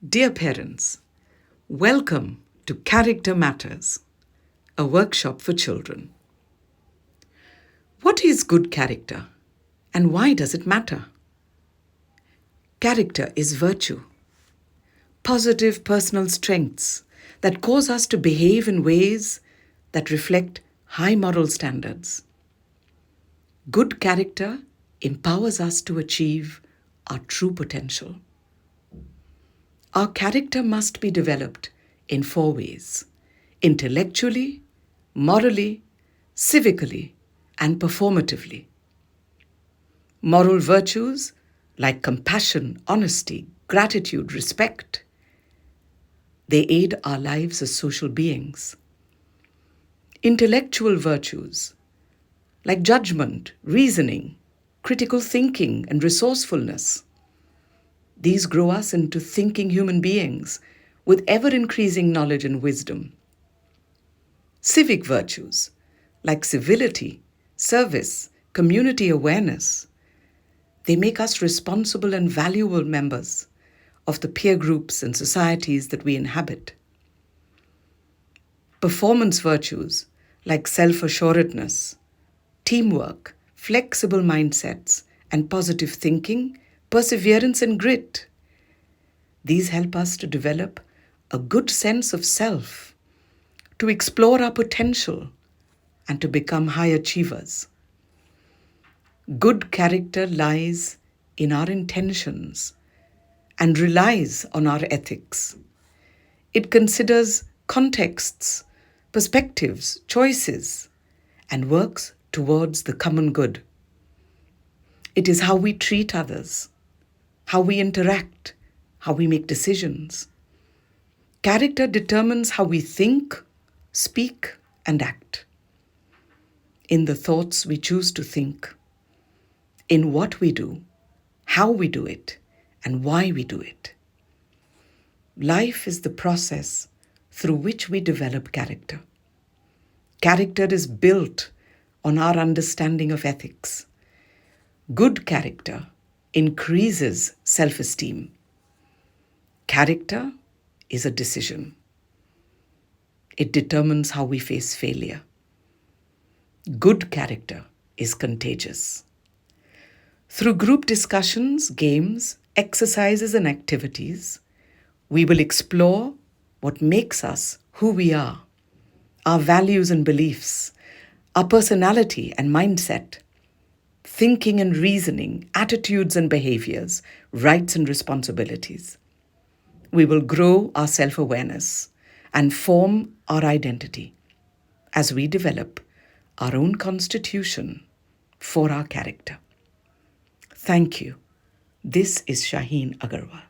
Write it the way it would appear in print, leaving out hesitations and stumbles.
Dear parents, welcome to Character Matters, a workshop for children. What is good character and why does it matter? Character is virtue, positive personal strengths that cause us to behave in ways that reflect high moral standards. Good character empowers us to achieve our true potential. Our character must be developed in 4 ways: intellectually, morally, civically, and performatively. Moral virtues like compassion, honesty, gratitude, respect, they aid our lives as social beings. Intellectual virtues like judgment, reasoning, critical thinking, and resourcefulness, these grow us into thinking human beings with ever-increasing knowledge and wisdom. Civic virtues like civility, service, community awareness, they make us responsible and valuable members of the peer groups and societies that we inhabit. Performance virtues like self-assuredness, teamwork, flexible mindsets, and positive thinking, perseverance and grit. These help us to develop a good sense of self, to explore our potential, and to become high achievers. Good character lies in our intentions and relies on our ethics. It considers contexts, perspectives, choices, and works towards the common good. It is how we treat others, how we interact, how we make decisions. Character determines how we think, speak, and act. In the thoughts we choose to think, in what we do, how we do it, and why we do it. Life is the process through which we develop character. Character is built on our understanding of ethics. Good character increases self-esteem. Character is a decision. It determines how we face failure. Good character is contagious. Through group discussions, games, exercises, and activities, we will explore what makes us who we are, our values and beliefs, our personality and mindset, thinking and reasoning, attitudes and behaviors, rights and responsibilities. We will grow our self-awareness and form our identity as we develop our own constitution for our character. Thank you. This is Shaheen Agarwal.